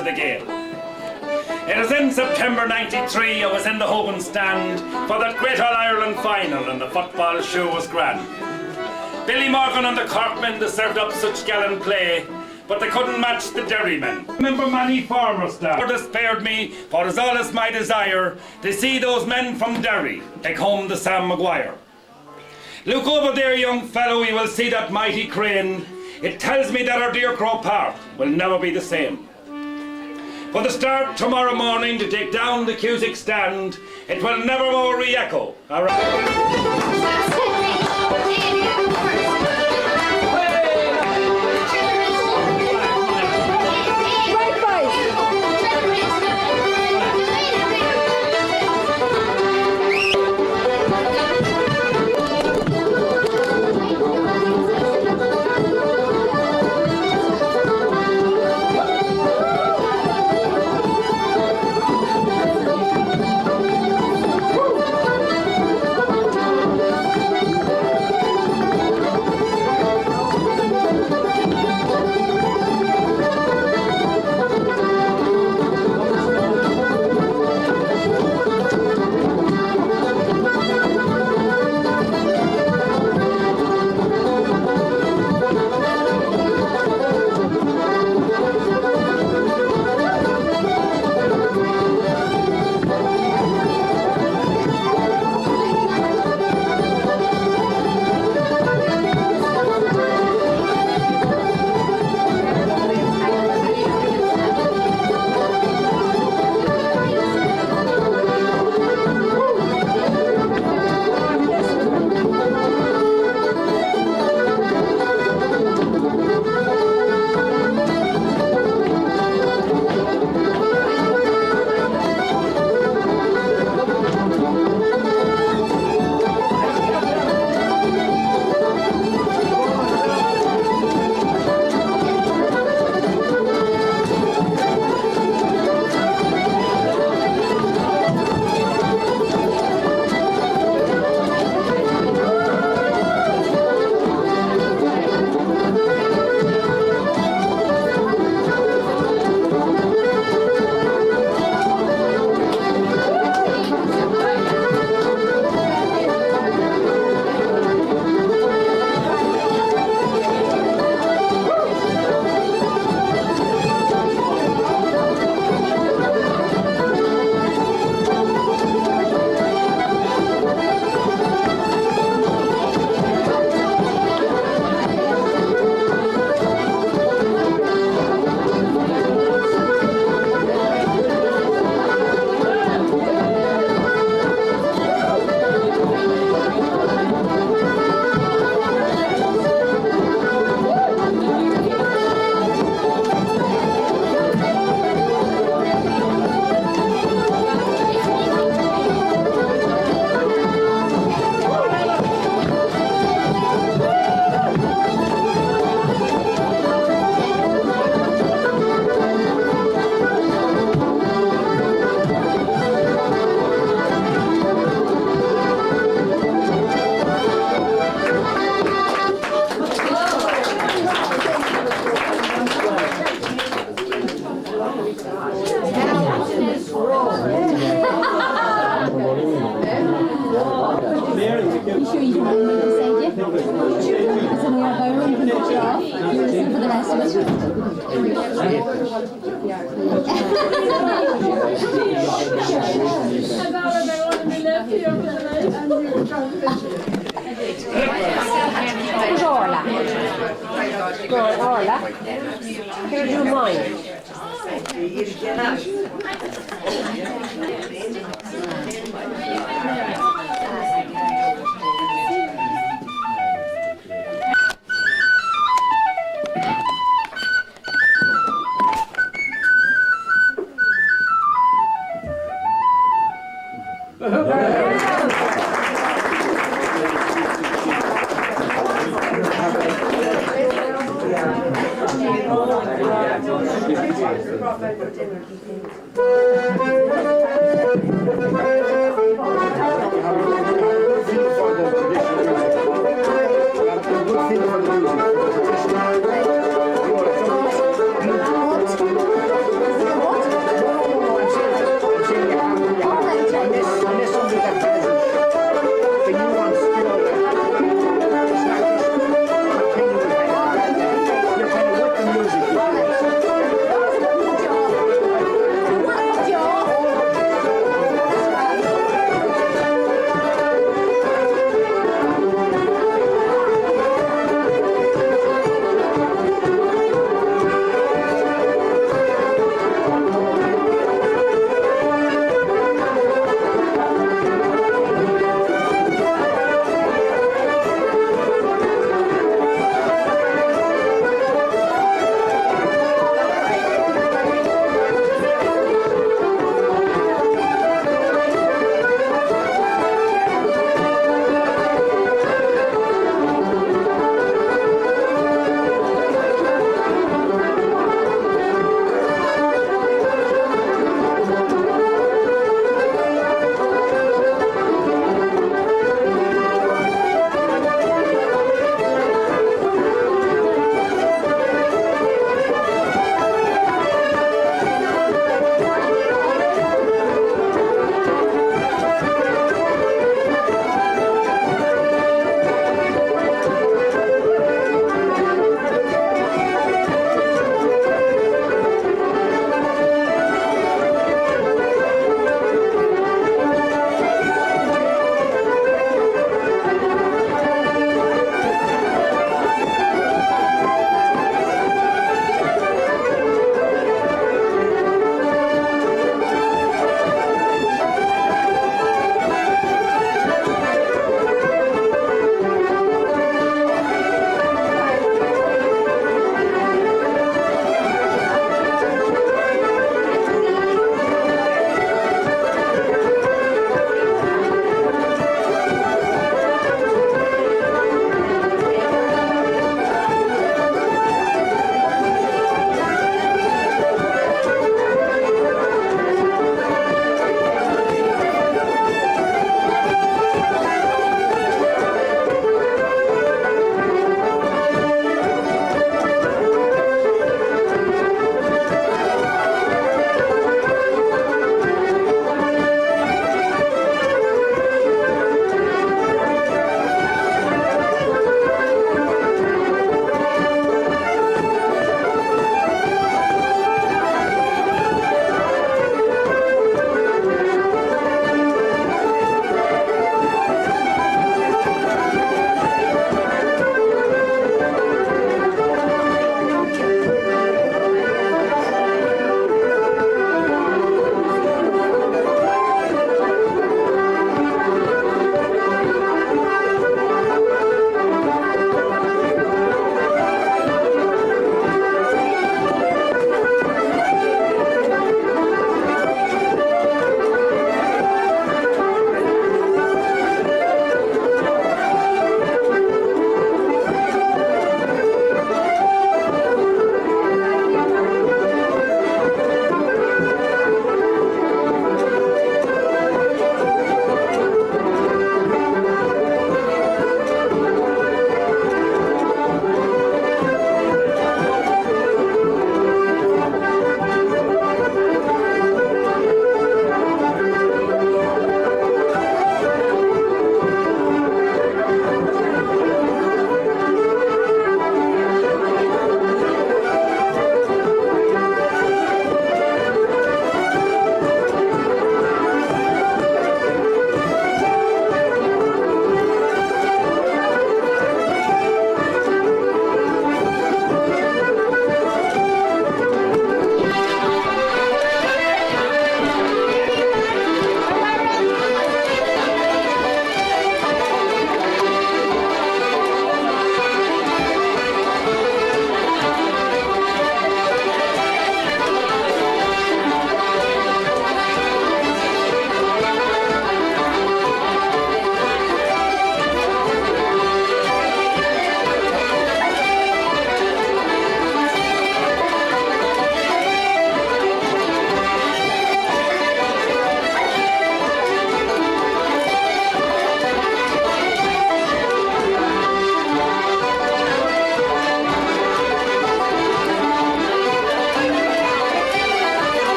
of the game. It was in September '93 I was in the Hogan stand for that great All-Ireland final and the football show was grand. Billy Morgan and the Cork men, they served up such gallant play, but they couldn't match the Derry men. Remember Manny Farmer's star despaired me, for it is always my desire to see those men from Derry take home the Sam Maguire. Look over there, young fellow, you will see that mighty crane. It tells me that our dear Croke Park will never be the same. For the start tomorrow morning to take down the Cusick stand, it will never more re-echo. Orla. Here's your mine.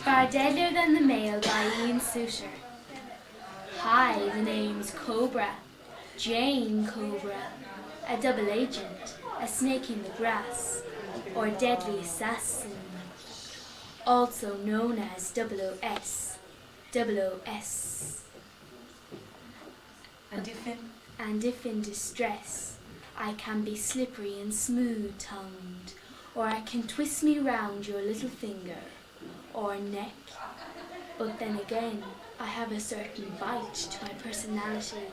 Far deadlier than the mail by Ian Suter. Hi, the name's Cobra, Jane Cobra, a double agent, a snake in the grass, or deadly assassin, also known as 0OS, 0OS. And if in distress, I can be slippery and smooth-tongued, or I can twist me round your little finger or neck. But then again, I have a certain bite to my personality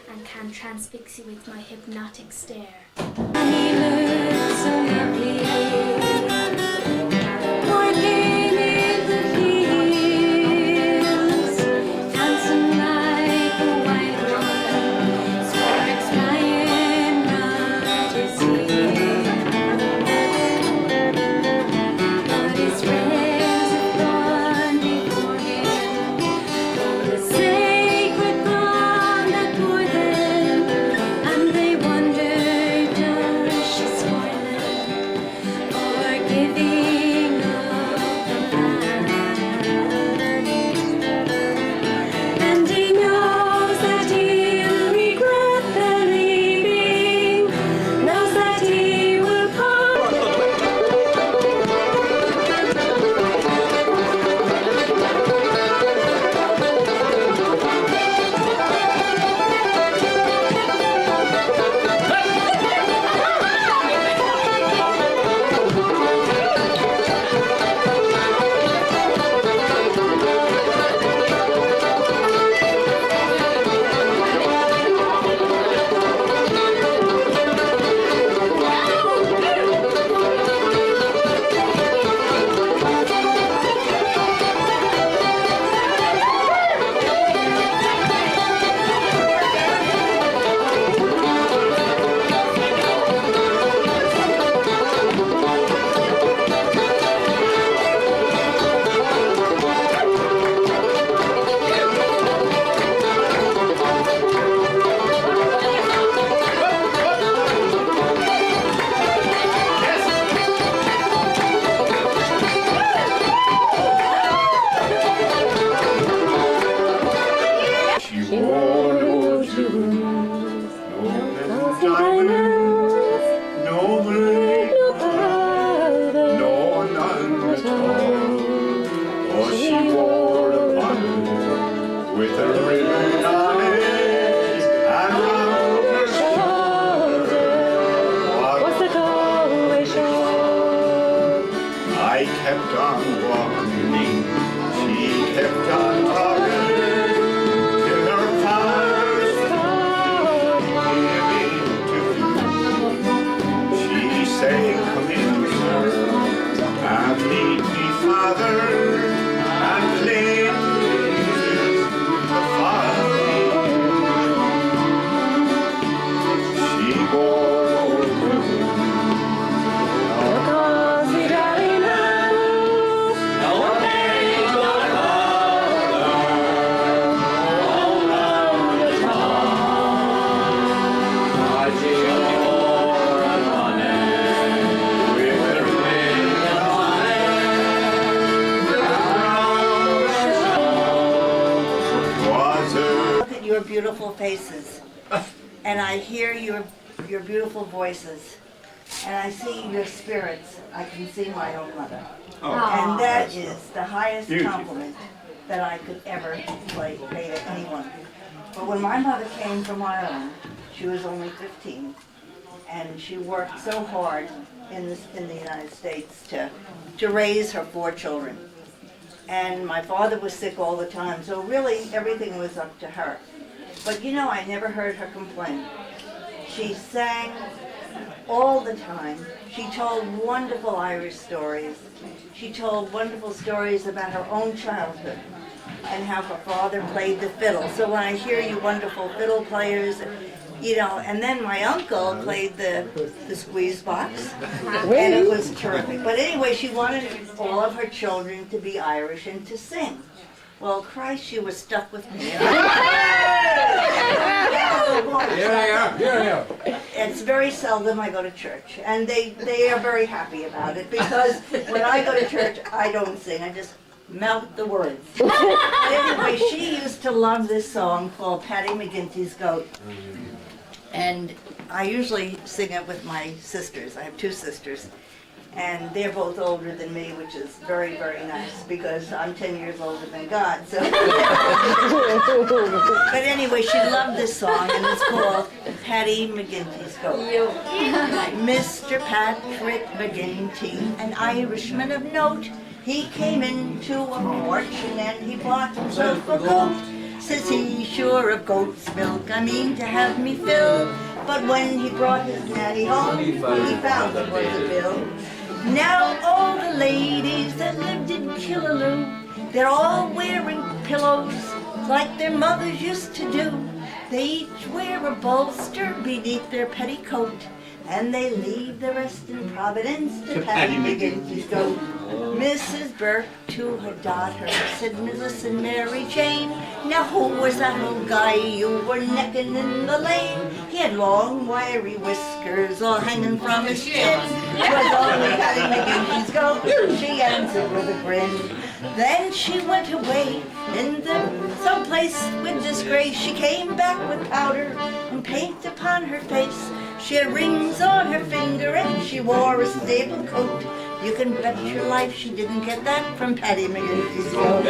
and can transfix you with my hypnotic stare. He looks so lovely, walking in the fields, dancing like a white woman, sparks flying round his ears. But his friends have gone before him, the sacred bond that bore them, and they wonder, does she spoil them, or giving up the land? And he knows that he'll regret the leaving, knows that he will come. She wore no jewels, no diamonds, no ring, no none at all. Oh, she wore a bonnet with a ribbon on it, and round her shoulder was the Galway shawl. I kept on walking, she kept on talking. Say, come in, sir, and meet me, father, and play the fire. She wore Look at your beautiful faces, and I hear your beautiful voices, and I see your spirits. I can see my own mother, and that is the highest compliment that I could ever pay to anyone. But when my mother came from Ireland, she was only 15, and she worked so hard in the United States to raise her 4 children. And my father was sick all the time, so really everything was up to her. But you know, I never heard her complain. She sang all the time. She told wonderful Irish stories. She told wonderful stories about her own childhood and how her father played the fiddle. So when I hear you wonderful fiddle players, you know, and then my uncle played the squeeze box, and it was terrific. But anyway, she wanted all of her children to be Irish and to sing. Well, Christ, she was stuck with me. It's very seldom I go to church, and they are very happy about it, because when I go to church, I don't sing. I just mouth the words. But anyway, she used to love this song called Paddy McGinty's Goat. And I usually sing it with my sisters. I have two sisters. And they're both older than me, which is very, very nice because I'm 10 years older than God. So. But anyway, she loved this song, and it's called Paddy McGinty's Goat. Mr. Patrick McGinty, an Irishman of note, he came into a fortune and he bought himself a goat. Says he, sure of goat's milk, I mean to have me fill. But when he brought his natty home, he found it was a bill. Now all the ladies that lived in Killaloe, they're all wearing pillows like their mothers used to do. They each wear a bolster beneath their petticoat, and they leave the rest in Providence to Paddy McGinty's Goat. Mrs. Burke to her daughter said, "Listen, Mary Jane, now who was that old guy you were necking in the lane? He had long, wiry whiskers all hanging from his chin. 'Twas only Paddy McGinty's Goat," she answered with a grin. Then she went away into some place with disgrace. She came back with powder and paint upon her face. She had rings on her finger and she wore a stable coat. You can bet your life she didn't get that from Paddy McGinty's Goat.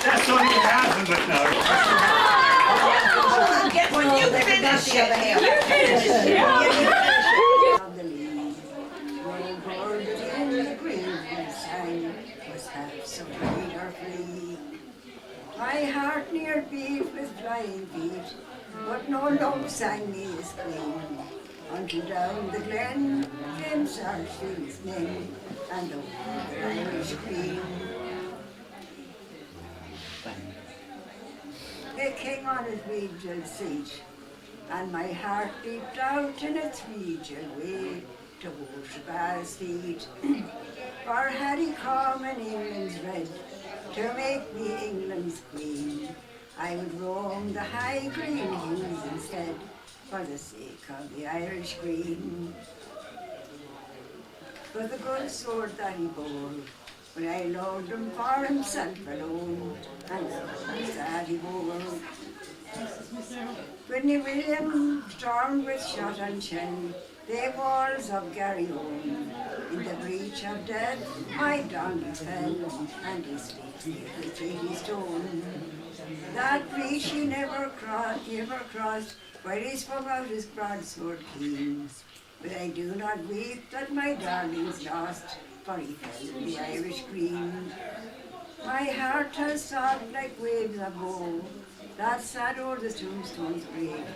That's all you have in it now. When you finish it, My heart near beat with flying feet, but no love sang me as clean. Until down the glen came Sarsfield's name, and over the Irish Queen. The king on his regal seat, and my heart leaped out in its regal way to Walshabah's feet. For had he come in England's red, to make me England's queen, I would roam the high green hills instead, for the sake of the Irish green. But the good sword that he bore, when I loved him for himself alone, and so sad he bore. When William stormed with shot and shell the walls of Garryowen, in the breach of death my Donald fell, and his feet near the treaty stone. That breach he never crossed, where he swung out his broadsword keen. But I do not weep that my darling's lost, for he fell in the Irish green. My heart has sobbed like waves of woe, that sad o'er the tombstone's grave.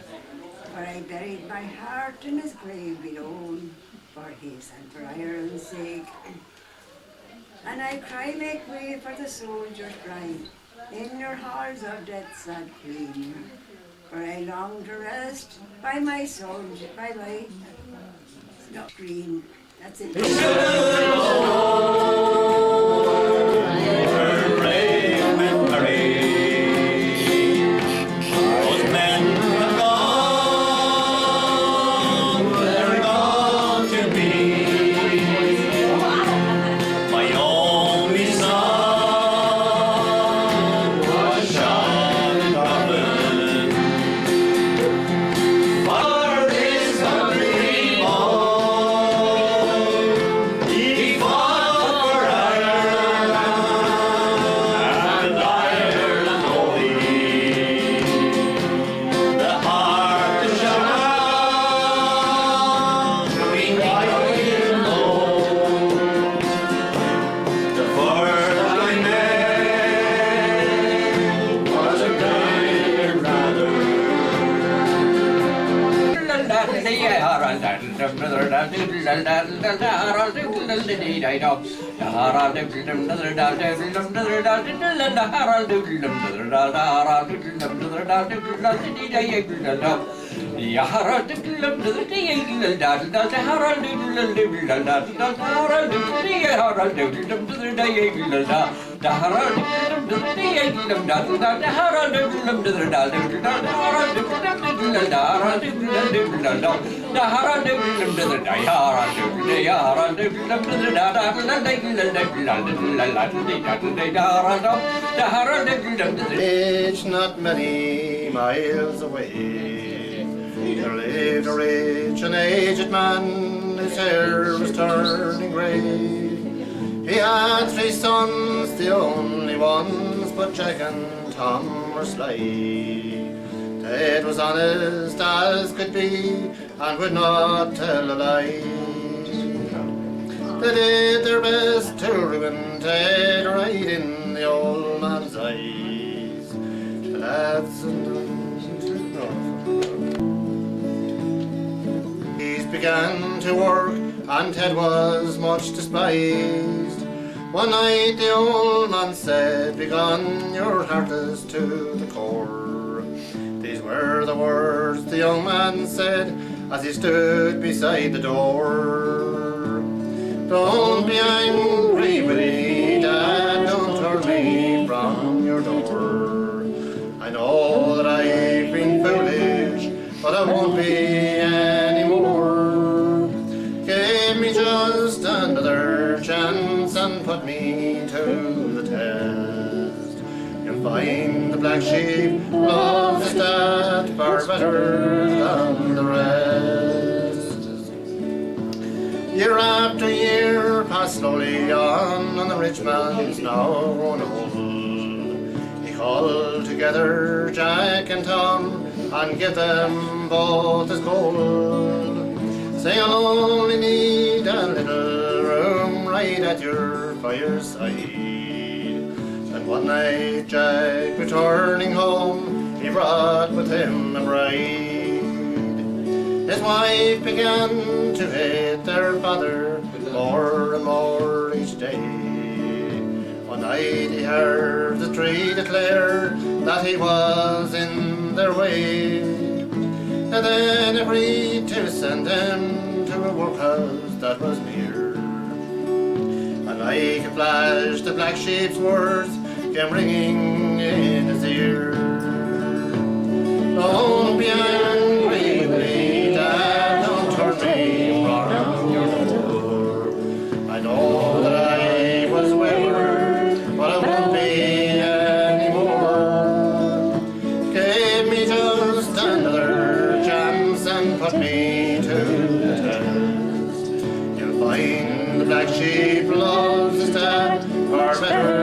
For I buried my heart in his grave below, for his and for Ireland's sake. And I cry, make way for the soldier's bride, in your halls of death, sad queen. For I long to rest by my soldier, by my screen. That's it. It's not many miles away. There lived a rich and aged man, his hair was turning grey. He had 3 sons, the only ones, but Jack and Tom were sly. Ted was honest as could be, and would not tell a lie. They did their best to ruin Ted right in the old man's eyes. The lads He began to work, and Ted was much despised. One night the old man said, "Begone, your heart is to the core." These were the words the young man said as he stood beside the door. "Don't be angry with me, Dad, don't turn me from your door. I know that I've been foolish, but I won't be anymore. Give me just another chance and put me to the test. You'll find the black sheep loves his dad far better than the rest." Year after year passed slowly on, and the rich man's now grown old. He called together Jack and Tom and gave them both his gold. Say, "I'll only need a little room right at your fireside." And one night Jack, returning home, he brought with him a bride. His wife began to hate their father more and more each day. One night he heard the tree declare that he was in their way, and then agreed to send him to a workhouse that was near. And like a flash the black sheep's words came ringing in his ear. "Don't be angry with me, Dad, don't turn me from your door. I know that I was wayward, but I won't be anymore. Give me just another chance and put me to the test. You'll find the black sheep loves his dad far better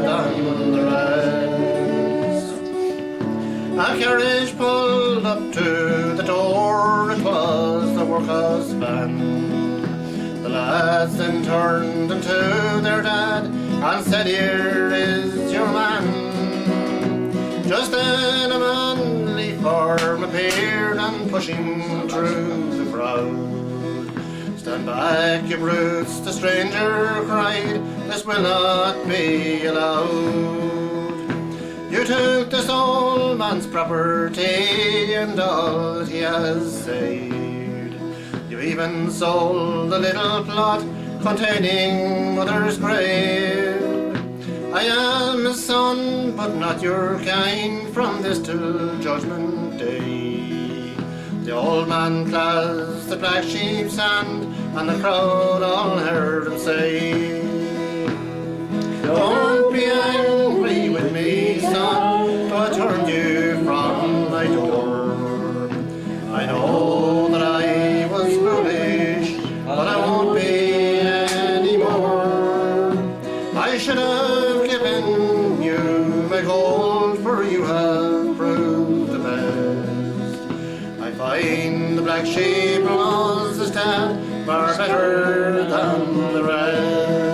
than the rest." A carriage pulled up to the door, it was the workhouse van. The lads then turned into their dad and said, "Here is your man." Just then a manly form appeared, and pushing through the crowd, "Stand back, you brutes," the stranger cried, "this will not be allowed. You took this old man's property and all that he has saved. You even sold a little plot containing mother's grave. I am his son, but not your kind, from this till judgment day." The old man clasped the black sheep's hand, and the crowd all heard him say, "Don't be angry with me, son, but turn you from my door. I know that I was foolish, but I won't be anymore. I should have given you my gold, for you have proved the best. I find the black sheep was the stand far better than the rest."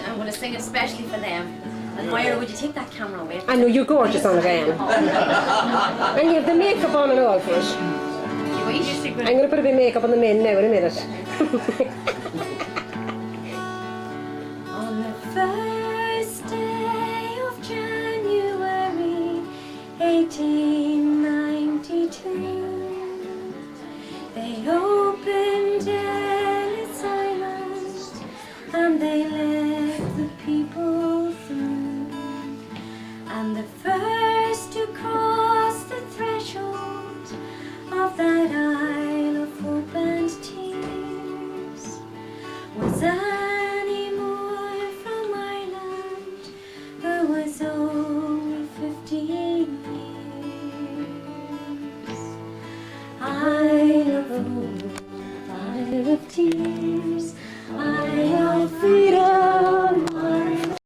I'm going to sing especially for them. And Moira, would you take that camera away? I know you're gorgeous on again. And you have the makeup on and all for it. I'm going to put a bit of makeup on the men now in a minute. On the first day of January 1892, they opened Ellis Island and they let the people through. And the first to cross the threshold of that Isle of Hope and Tears was Annie Moore from Ireland, who was only 15 years. Isle of Hope, Isle of Tears.